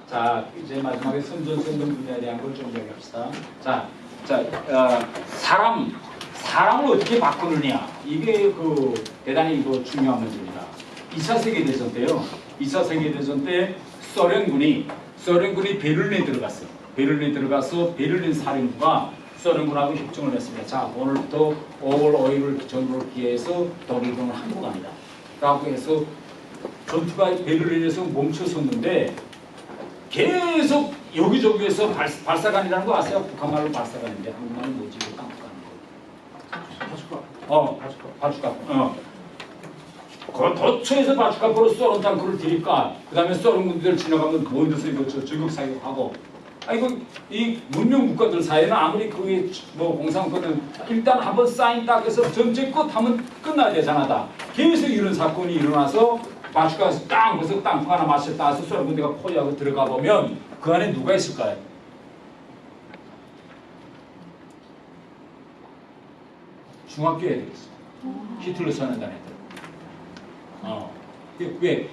자, 이제 마지막에 선전성능 분야에 대한 걸 좀 이야기합시다. 사람을 어떻게 바꾸느냐. 이게 대단히 중요한 문제입니다. 2차 세계대전 때요. 2차 세계대전 때 소련군이 베를린에 들어갔어요. 베를린에 들어가서 베를린 사령부가 소련군하고 협정을 했습니다. 자, 오늘부터 5월 5일을 전후를 기해서 독일군을 항복합니다. 라고 해서 전투가 베를린에서 멈춰섰는데 계속 여기저기에서 발사관이라는 거 아세요? 북한말로 발사관인데 한국말로 뭐지? 바주카. 그 도처에서 바주카포로 소련 탱크를 들이까 그 다음에 소련 군대들 지나가면 모여서 이거 저격 사격하고 이 문명 국가들 사이에는 아무리 그게 공산권은 일단 한번 사인 딱 해서 전체 끝 하면 끝나야 되잖아 다. 계속 이런 사건이 일어나서 바주카에서 벌써 땅콩 하나 마셨다 해서 소련 군대가 포위하고 들어가 보면 그 안에 누가 있을까요? 중학교 애들이 있어. 히틀러 선언단 애들. 왜?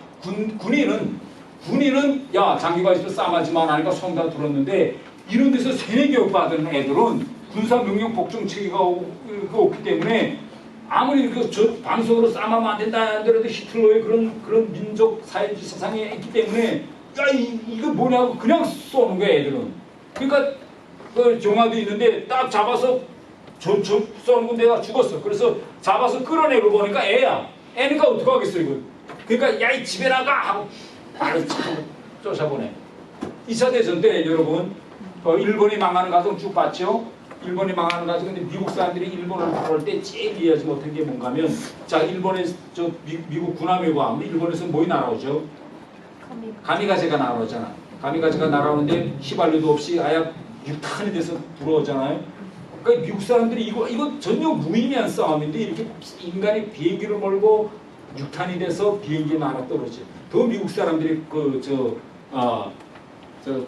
군인은 야 장기가 있어 싸움하지만 하니까 손 다 들었는데 이런 데서 세뇌교육 받은 애들은 군사명령 복종 체계가 없기 때문에 아무리 방송으로 싸움하면 안 된다 하더라도 히틀러의 그런 민족 사회주의 사상이 있기 때문에 야 이거 뭐냐고 그냥 쏘는 거야 애들은. 그러니까 그 영화도 있는데 딱 잡아서 쏘는 군대가 죽었어. 그래서 잡아서 끌어내고 보니까 애니까 어떡하겠어 이거. 그러니까 야 이 집에 나가 하고 바로 쫓아보내. 2차 대전 때 여러분 일본이 망하는 과정 쭉 봤죠. 일본이 망하는 과정. 근데 미국 사람들이 일본을 바꿀 때 제일 이해하지 못한 게 뭔가면 자 일본의 미국 군함회과 일본에서 뭐이 날아오죠? 가미가제가 날아오잖아. 가미가제가 날아오는데 휘발유도 없이 아예 육탄이 돼서 들어오잖아요. 그러니까 미국 사람들이 이거 전혀 무의미한 싸움인데 이렇게 인간이 비행기를 몰고 육탄이 돼서 비행기에 날아 떨어져. 더 미국 사람들이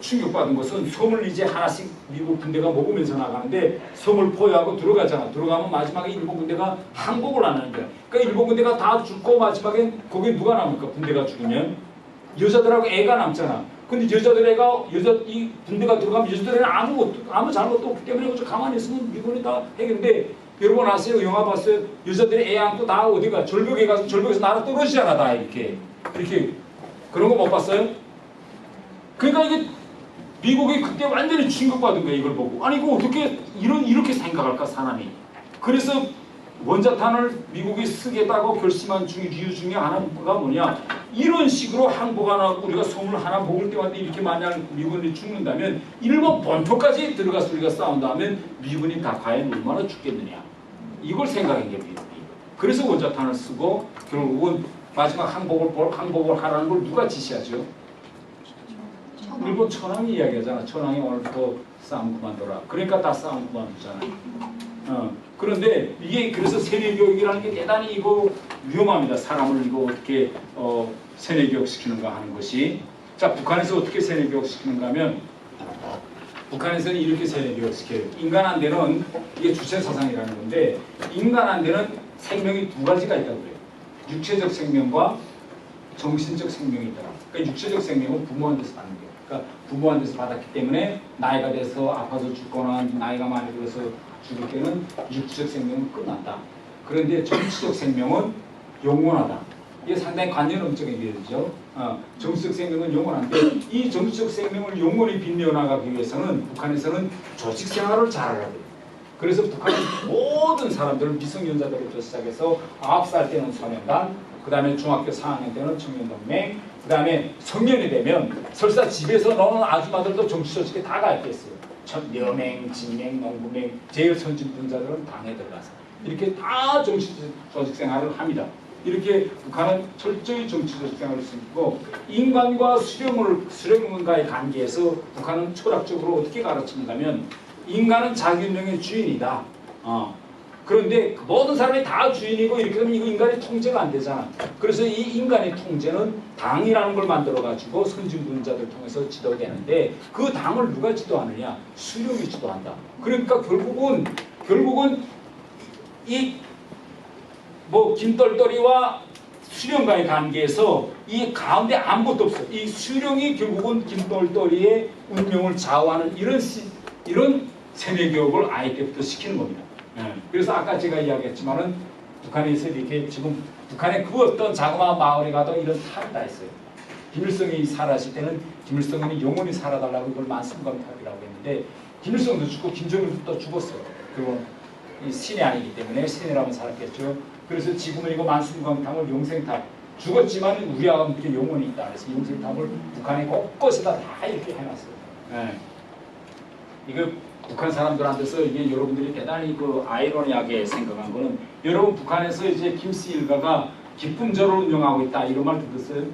충격받은 것은 섬을 이제 하나씩 미국 군대가 먹으면서 나가는데 섬을 포위하고 들어가잖아. 들어가면 마지막에 일본 군대가 항복을 안 하는 거야. 그러니까 일본 군대가 다 죽고 마지막엔 거기에 누가 남을까? 군대가 죽으면 여자들하고 애가 남잖아. 근데 이 군대가 들어가면 여자들은 아무 잘못도 없기 때문에 가만히 있으면 미군이 다 해결인데 여러분 아세요? 영화 봤어요? 여자들이 애 안고 다 어디가 절벽에 가서 절벽에서 날아 떨어지잖아 다 이렇게 그런 거 못 봤어요? 그러니까 이게 미국이 그때 완전히 충격받은 거야 이걸 보고. 아니 이거 어떻게 이렇게 생각할까 사람이. 그래서 원자탄을 미국이 쓰겠다고 결심한 이유 중에 하나가 뭐냐. 이런 식으로 항복하나 우리가 섬을 하나 먹을 때마다 이렇게 만약 미군이 죽는다면 일본 본토까지 들어가서 우리가 싸운다면 미군이 다 과연 얼마나 죽겠느냐. 이걸 생각한 게 미국이. 그래서 원자탄을 쓰고 결국은 마지막 항복을 하라는 걸 누가 지시하죠? 일본 천황이 이야기하잖아. 천황이 오늘부터 싸움 그만둬라. 그러니까 다 싸움 그만두잖아. 그런데 이게 그래서 세뇌교육이라는 게 대단히 위험합니다. 사람을 어떻게 세뇌교육 시키는가 하는 것이. 자, 북한에서 어떻게 세뇌교육 시키는가 하면 북한에서는 이렇게 세뇌교육 시켜요. 인간한테는 이게 주체사상이라는 건데 인간한테는 생명이 두 가지가 있다고 그래요. 육체적 생명과 정신적 생명이 있다. 그러니까 육체적 생명은 부모한테서 받는 거예요. 그러니까 부모한테서 받았기 때문에 나이가 돼서 아파서 죽거나 나이가 많이 들어서 죽을 때는 육체적 생명은 끝난다. 그런데 정치적 생명은 영원하다. 이게 상당히 관념적인 얘기죠. 정치적 생명은 영원한데 이 정치적 생명을 영원히 빛내어나가기 위해서는 북한에서는 조직 생활을 잘하라 돼요. 그래서 북한의 모든 사람들은 미성년자들부터 시작해서 9살 때는 소년단, 그 다음에 중학교 4학년 때는 청년동맹, 그 다음에 성년이 되면 설사 집에서 노는 아줌마들도 정치조직에 다 가입됐어요. 여맹, 진맹, 농부맹, 제일 선진분자들은 당에 들어가서 이렇게 다 정치조직 생활을 합니다. 이렇게 북한은 철저히 정치조직 생활을 쓰고 인간과 수령과의 관계에서 북한은 철학적으로 어떻게 가르치는가면 인간은 자기 운명의 주인이다. 그런데 모든 사람이 다 주인이고 이렇게 되면 이거 인간의 통제가 안 되잖아. 그래서 이 인간의 통제는 당이라는 걸 만들어가지고 선진분자들 통해서 지도되는데 그 당을 누가 지도하느냐? 수령이 지도한다. 그러니까 결국은 이 김떨떨이와 수령과의 관계에서 이 가운데 아무것도 없어. 이 수령이 결국은 김떨떨이의 운명을 좌우하는 이런 세뇌 교육을 아이 때부터 시키는 겁니다. 그래서 아까 제가 이야기했지만은 북한에서 이렇게 지금 북한의 그 어떤 자그마한 마을에 가도 이런 탈을 다 했어요. 김일성이 살아있을 때는 김일성이 영원히 살아달라고 이걸 만승광탑이라고 했는데 김일성도 죽고 김정일도 죽었어요. 그리고 이 신이 아니기 때문에 신이라면 살았겠죠. 그래서 지금은 이거 만승광탑을 용생탑 죽었지만 우리와 함께 영원히 있다. 그래서 용생탑을 북한의 곳곳에다 다 이렇게 해놨어요. 이거 북한 사람들한테서 이게 여러분들이 대단히 그 아이러니하게 생각한 거는 여러분 북한에서 이제 김씨 일가가 기쁨절을 운영하고 있다 이런 말 들었어요?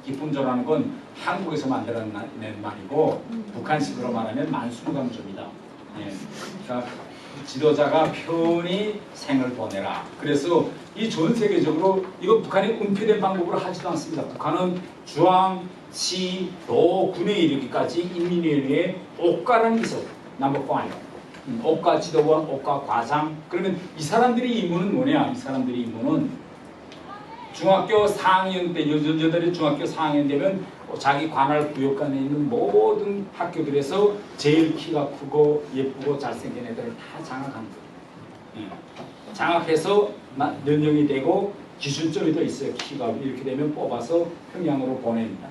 기쁨절하는 건 한국에서 만들어낸 말이고 북한식으로 말하면 만순강조입니다. 그러니까 지도자가 편히 생을 보내라. 그래서 이 전 세계적으로 이거 북한이 은폐된 방법으로 하지도 않습니다. 북한은 주황, 시, 도, 군에 이르기까지 인민회의에 옥가라는 게 있어요. 넘버 5. 옥가 지도원, 옥가 과장. 그러면 이 사람들의 임무는 뭐냐? 이 사람들의 임무는 중학교 4학년 때, 여자들이 중학교 4학년 되면 자기 관할 구역간에 있는 모든 학교들에서 제일 키가 크고 예쁘고 잘생긴 애들을 다 장악하는 거예요. 장악해서 면역이 되고 기준점이 더 있어요. 키가 이렇게 되면 뽑아서 평양으로 보냅니다.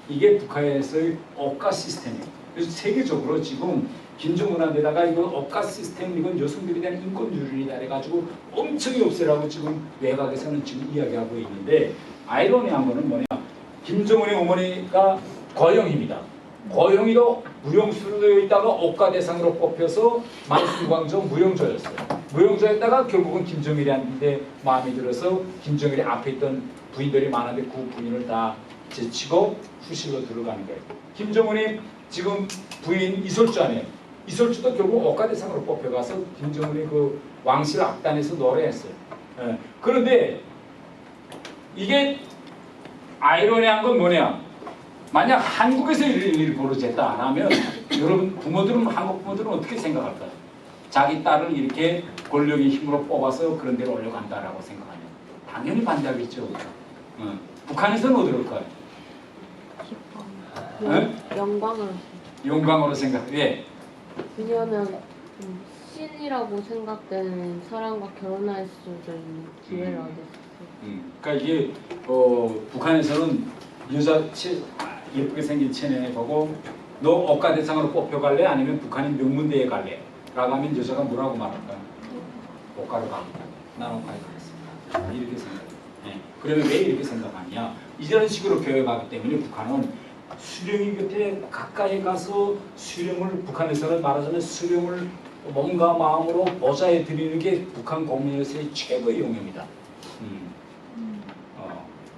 이게 북한에서의 억가 시스템이에요. 그래서 세계적으로 지금 김정은한테다가 이거 억가 시스템 이건 여성들에 대한 인권유린이다 해가지고 엄청 없애라고 지금 외곽에서는 지금 이야기하고 있는데 아이러니한 거는 뭐냐? 김정은의 어머니가 거영입니다. 거영이도 무용수로 되어 있다가 억가 대상으로 뽑혀서 만순광조 무용조였어요. 무용조였다가 결국은 김정일한테 마음에 들어서 김정일이 앞에 있던 부인들이 많은데 그 부인을 다 제치고 후실로 들어가는 거예요. 김정은이 지금 부인 이설주 아니에요. 이설주도 결국 억가 대상으로 뽑혀가서 김정은이 그 왕실 악단에서 노래했어요. 그런데 이게 아이러니한 건 뭐냐? 만약 한국에서 일이 벌어졌다 안 하면 여러분 부모들은 한국 부모들은 어떻게 생각할까요? 자기 딸을 이렇게 권력의 힘으로 뽑아서 그런 데로 올려간다라고 생각하면 당연히 반대하겠죠. 북한에서는 어떨까요? 영광으로. 영광으로 생각. 왜? 왜냐하면 신이라고 생각되는 사람과 결혼할 수도 있는 기회를 얻었어요. 그러니까 이게 북한에서는 여자 예쁘게 생긴 체내에 보고 너 억가 대상으로 뽑혀갈래? 아니면 북한인 명문대에 갈래? 라고 하면 여자가 뭐라고 말할까요? 억가로 갑니다. 난 억가에 가겠습니다. 이렇게 생각해요. 그러면 왜 이렇게 생각하냐? 이런 식으로 교육하기 때문에 북한은 수령이 곁에 가까이 가서 수령을 북한에서는 말하자면 수령을 몸과 마음으로 보좌에 드리는 게 북한 공민에서의 최고의 용어입니다.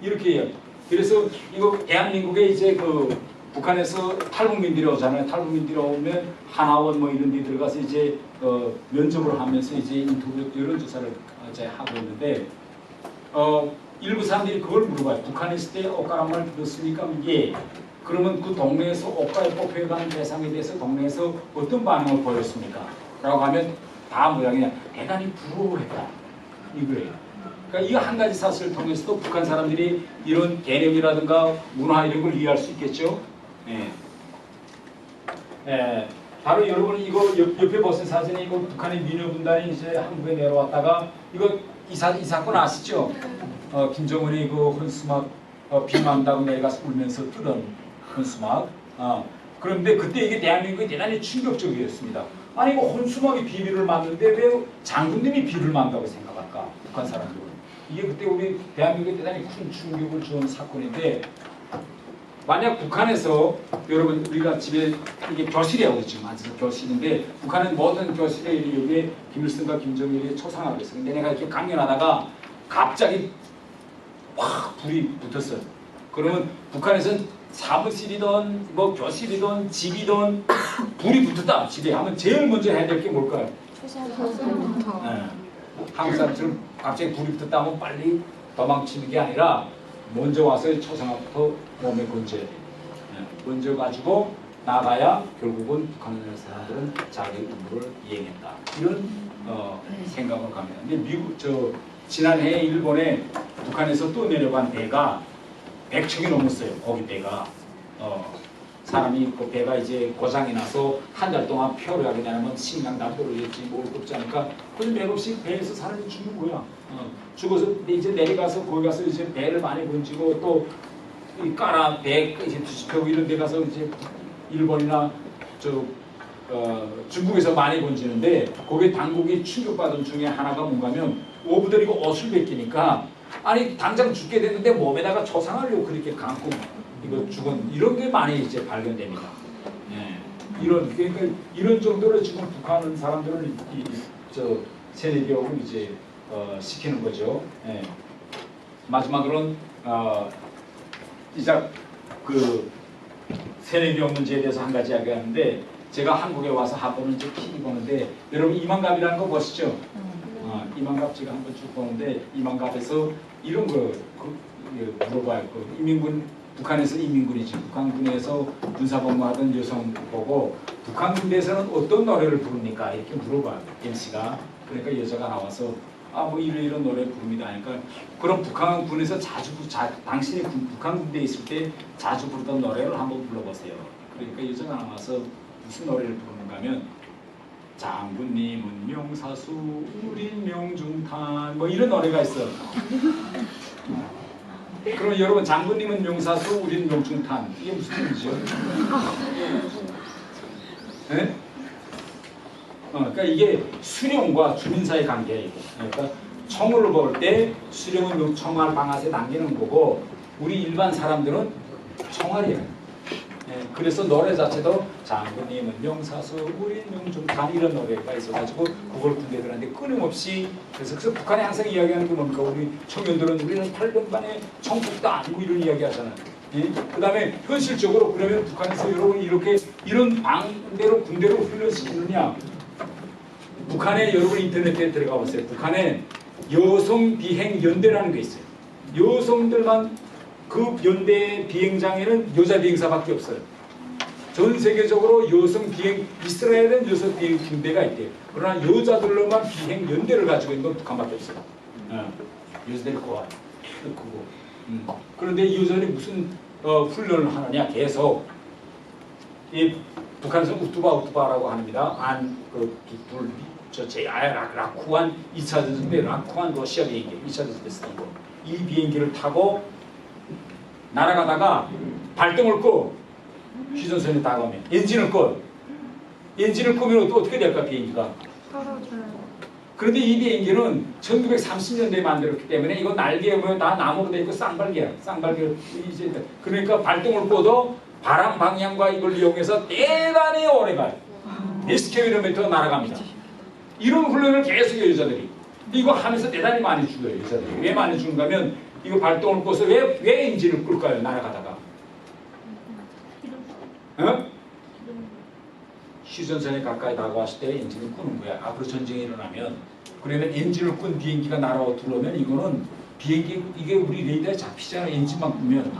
이렇게 해요. 그래서 이거 대한민국에 이제 그 북한에서 탈북민들이 오잖아요. 탈북민들이 오면 하나원 뭐 이런 데 들어가서 이제 면접을 하면서 이제 인터뷰 이런 조사를 이제 하고 있는데 일부 사람들이 그걸 물어봐요. 북한에 있을 때 억가란 말 들었습니까? 예. 그러면 그 동네에서 억가에 뽑혀가는 대상에 대해서 동네에서 어떤 반응을 보였습니까? 라고 하면 다 모양이냐 대단히 부러워했다 이거예요. 그러니까 이 한 가지 사실을 통해서도 북한 사람들이 이런 개념이라든가 문화 이런 걸 이해할 수 있겠죠. 바로 여러분 이거 옆에 보신 사진이 이거 북한의 민요분단이 이제 한국에 내려왔다가 이거 이 사건 아시죠? 김정은이 그 헌수막 비 만다고 내려가서 울면서 뜨던 헌수막. 그런데 그때 이게 대한민국이 대단히 충격적이었습니다. 아니 이거 헌수막이 비비를 맞는데 왜 장군님이 비를 만다고 생각할까? 북한 사람들은. 이게 그때 우리 대한민국에 대단히 큰 충격을 준 사건인데 만약 북한에서 여러분 우리가 집에 이게 교실이라고 지금 앉아서 교실인데 북한은 모든 교실에 여기에 김일성과 김정일이 초상화가 있어요. 근데 내가 이렇게 강연하다가 갑자기 확 불이 붙었어요. 그러면 북한에서는 사무실이든 뭐 교실이든 집이든 불이 붙었다 집에 하면 제일 먼저 해야 될 게 뭘까요? 한국 사람처럼 갑자기 불이 붙었다 하면 빨리 도망치는 게 아니라 먼저 와서 초상화부터 몸에 건져야 돼요. 건져 가지고 나가야 결국은 북한 사람들은 자기 임무를 이행했다. 이런 생각을 갑니다. 근데 미국 지난해 일본에 북한에서 또 내려간 배가 100척이 넘었어요. 거기 배가 사람이 그 배가 이제 고장이 나서 한 달 동안 표류하게 되면 식량 떨어졌지 뭘 꼽지 않으니까 그래서 맥없이 배에서 사람이 죽는 거야. 죽어서 이제 내려가서 거기 가서 이제 배를 많이 번지고 또 이 까라 배 이제 뒤집히고 이런 데 가서 이제 일본이나 중국에서 많이 번지는데 거기에 당국이 충격받은 중에 하나가 뭔가면 어부들이 이거 옷을 벗기니까 아니 당장 죽게 됐는데 몸에다가 초상하려고 그렇게 감고 이거 죽은 이런 게 많이 이제 발견됩니다. 그러니까 이런 정도로 지금 북한 사람들은 세뇌 교육을 이제 시키는 거죠. 마지막으로는 이제 그 세뇌 교육 문제에 대해서 한 가지 이야기하는데 제가 한국에 와서 한번은 이제 TV 보는데 여러분 이만갑이라는 거 보시죠? 이만갑 제가 한번 쭉 보는데 이만갑에서 이런 거 물어봐요. 이민군 북한에서 이민군이지 북한군에서 군사복무하던 여성 보고 북한 군대에서는 어떤 노래를 부릅니까? 이렇게 물어봐요. MC가. 그러니까 여자가 나와서 뭐 이런 노래 부릅니다. 그러니까 그럼 북한군에서 당신이 북한 군대에 있을 때 자주 부르던 노래를 한번 불러보세요. 그러니까 여자가 나와서 무슨 노래를 부르는가 하면 장군님은 명사수 우린 명중탄 뭐 이런 노래가 있어. 그럼 여러분 장군님은 명사수 우린 명중탄 이게 무슨 뜻이죠? 네? 그러니까 이게 수령과 주민 사이 관계예요. 그러니까 총을 볼 때 수령은 총알 방아쇠 당기는 거고 우리 일반 사람들은 총알이에요. 그래서 노래 자체도 장군님은 명사수 우린 명중탄 이런 노래가 있어가지고 그걸 군대들한테 끊임없이 그래서 북한에 항상 이야기하는 게 뭡니까? 우리 청년들은 우리는 800만의 총국도 아니고 이런 이야기 하잖아요. 그 다음에 현실적으로 그러면 북한에서 여러분 이렇게 이런 방대로 군대로 훈련시키느냐? 북한에 여러분 인터넷에 들어가 보세요. 북한에 여성 비행 연대라는 게 있어요. 여성들만 그 연대 비행장에는 여자 비행사밖에 없어요. 전 세계적으로 여성 비행 이스라엘은 여성 비행 군대가 있대요. 그러나 여자들로만 비행 연대를 가지고 있는 건 북한밖에 없어요. 여자들이 고아 크고. 그런데 이 여자들이 무슨 훈련을 하느냐 계속 이 북한에서 우투바라고 합니다. 라쿠안 2차 대전 때 라쿠안 러시아 비행기 2차 대전 때 쓰던 거. 이 비행기를 타고 날아가다가 발동을 끄고 휴전선에 다가오면 엔진을 끄면 또 어떻게 될까 비행기가? 그런데 이 비행기는 1930년대에 만들었기 때문에 이거 날개에 보면 다 나무로 돼 있고 쌍발개야. 이제 그러니까 발동을 끄도 바람 방향과 이걸 이용해서 대단히 오래 가요. 몇 킬로미터 날아갑니다. 이런 훈련을 계속 해요 여자들이. 이거 하면서 대단히 많이 죽어요 여자들이. 왜 많이 죽는가 하면 이거 발동을 꺼서 왜 엔진을 끌까요? 날아가다가. 휴전선에 가까이 다가왔을 때 엔진을 끄는 거야. 앞으로 전쟁이 일어나면. 그러면 엔진을 끈 비행기가 날아와 들어오면 이거는 비행기 이게 우리 레이더에 잡히잖아요. 엔진만 끄면.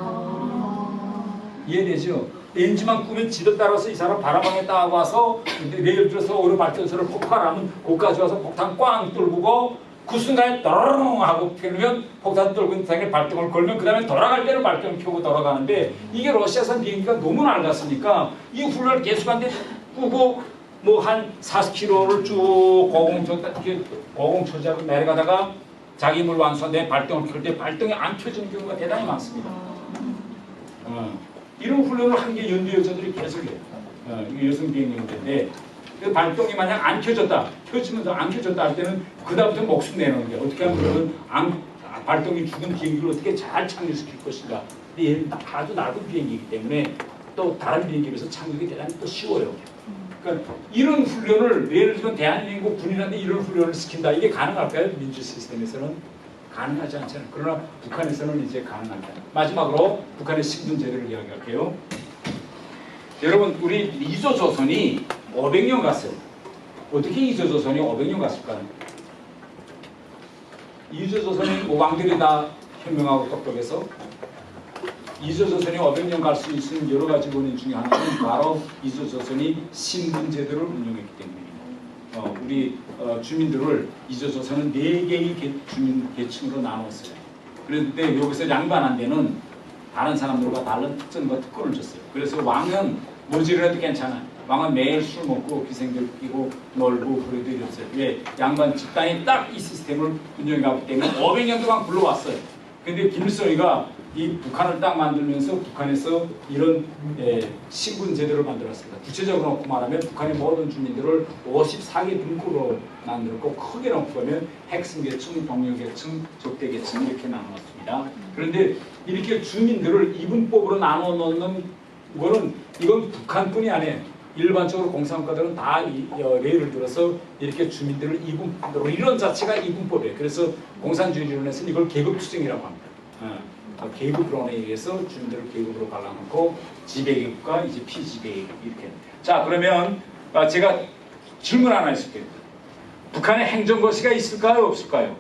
이해되죠? 엔진만 끄면 지도 따라서 이 사람 바람방에 딱 와서 예를 들어서 오래 발전소를 폭발하면 거기까지 와서 폭탄 꽝 뚫고 그 순간에 떠르릉 하고 펴면 폭탄 뚫고 있는 발동을 걸면 그 다음에 돌아갈 때는 발동을 켜고 돌아가는데 이게 러시아산 비행기가 너무 낡았으니까 이 훈련을 계속한데 끄고 뭐 한 40km를 쭉 고공초자로 내려가다가 자기 물 완수한데 발동을 켤 때 발동이 안 켜지는 경우가 대단히 많습니다. 이런 훈련을 한 게 연대 여자들이 계속 해요. 이게 여성 비행용인데 그 발동이 만약 안 켜졌다, 켜지면서 안 켜졌다 할 때는 그다음부터 목숨 내놓는 게 어떻게 하면 발동이 죽은 비행기를 어떻게 잘 착륙시킬 것인가. 근데 얘는 아주 낡은 비행기이기 때문에 또 다른 비행기에 비해서 착륙이 대단히 또 쉬워요. 그러니까 이런 훈련을 예를 들면 대한민국 군인한테 이런 훈련을 시킨다. 이게 가능할까요? 민주 시스템에서는 가능하지 않잖아요. 그러나 북한에서는 이제 가능합니다. 마지막으로 북한의 식민제도를 이야기할게요. 여러분 우리 이조조선이 500년 갔어요. 어떻게 이조조선이 500년 갔을까요? 이조조선이 뭐 왕들이 다 현명하고 똑똑해서 이조조선이 500년 갈 수 있는 여러 가지 원인 중에 하나는 바로 이조조선이 신분제도를 운영했기 때문입니다. 우리 주민들을 이조조선은 4개의 주민 계층으로 나눴어요. 그런데 여기서 양반한 데는 다른 사람들과 다른 특전과 특권을 줬어요. 그래서 왕은 모질이라도 괜찮아. 왕은 매일 술 먹고 기생들 끼고 놀고 그래도 이랬어요. 왜? 양반 집단이 딱 이 시스템을 운영해 가기 때문에 500년 동안 굴러왔어요. 근데 김일성이가 이 북한을 딱 만들면서 북한에서 이런 신분 제도를 만들었습니다. 구체적으로 놓고 말하면 북한의 모든 주민들을 54개 등급으로 만들었고 크게 놓고 보면 핵심계층, 동료계층, 적대계층 이렇게 나눴습니다. 그런데 이렇게 주민들을 이분법으로 나눠 놓는 거는 이건 북한뿐이 아니에요. 일반적으로 공산국가들은 다 예를 들어서 이렇게 주민들을 이분법으로 이런 자체가 이분법이에요. 그래서 공산주의론에서는 이걸 계급투쟁이라고 합니다. 계급론에 의해서 주민들을 계급으로 갈라놓고 지배계급과 이제 피지배계급 이렇게. 자, 그러면 제가 질문 하나 있을게요. 북한에 행정고시가 있을까요, 없을까요?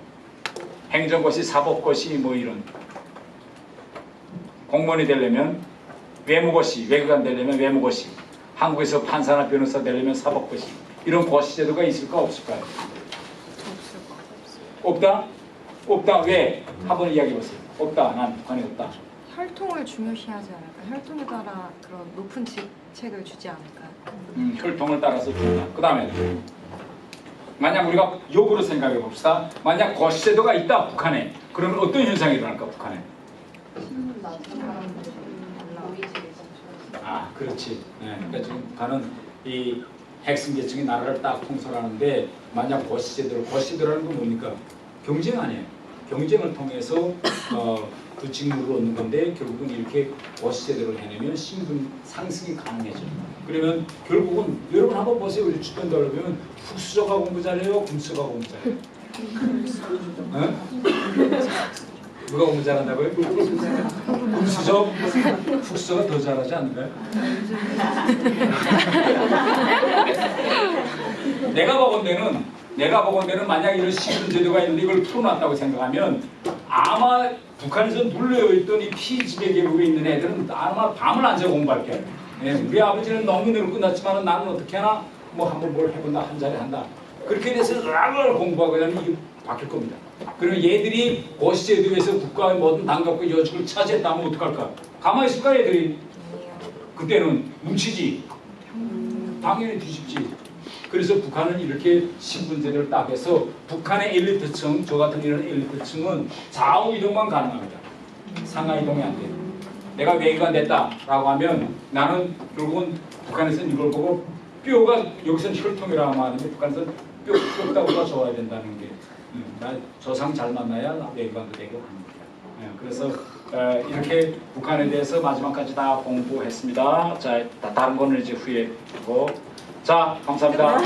행정고시, 사법고시 뭐 이런. 공무원이 되려면 외무고시, 외교관 되려면 외무고시, 한국에서 판사나 변호사 되려면 사법고시. 이런 고시 제도가 있을까, 없을까요? 없다? 없다. 왜? 한번 이야기해보세요. 없다. 난 북한에 없다. 혈통을 중요시하지 않을까? 혈통에 따라 그런 높은 직책을 주지 않을까? 혈통을 따라서 준다. 그 다음에 만약 우리가 역으로 생각해 봅시다. 만약 고시제도가 있다 북한에. 그러면 어떤 현상이 일어날까 북한에? 아, 그렇지. 네, 그러니까 지금 북한은 이 핵심 계층이 나라를 딱 통솔하는데 만약 고시제도라는 건 뭡니까? 경쟁 아니에요. 경쟁을 통해서 그 직무를 얻는 건데 결국은 이렇게 고시제도를 해내면 신분 상승이 가능해져요. 그러면 결국은 여러분 한번 보세요. 우리 주변 돌아보면 흑수저가 공부 잘해요? 금수저가 공부 잘해요? 누가 공부 잘한다고요? 금수저? 흑수저가 더 잘하지 않을까요? 내가 보건대는 만약 이런 신분제도가 있는데 이걸 풀어놨다고 생각하면 아마 북한에서 눌려있던 이 피지배계급에 있는 애들은 아마 밤을 안 새고 공부할 거예요. 예, 우리 아버지는 농민으로 끝났지만 나는 어떻게 하나 뭐 한번 뭘 해본다 한 자리 한다. 그렇게 돼서 락을 공부하고 나면 이게 바뀔 겁니다. 그러면 얘들이 고시제도에서 국가의 모든 당각과 여직을 차지했다면 어떡할까? 가만히 있을까 얘들이? 그때는 뭉치지. 당연히 뒤집지. 그래서 북한은 이렇게 신분제도를 딱 해서 북한의 엘리트층, 저 같은 이런 엘리트층은 좌우 이동만 가능합니다. 상하 이동이 안 돼요. 내가 외교관 됐다라고 하면 나는 결국은 북한에서는 이걸 보고 뼈가 여기서는 혈통이라고 하는데 북한에서는 뼈가 좋아야 된다는 게 나 조상 잘 만나야 외교관도 되고 합니다. 그래서 이렇게 북한에 대해서 마지막까지 다 공부했습니다. 자, 다른 거는 이제 후에 하고. 자, 감사합니다.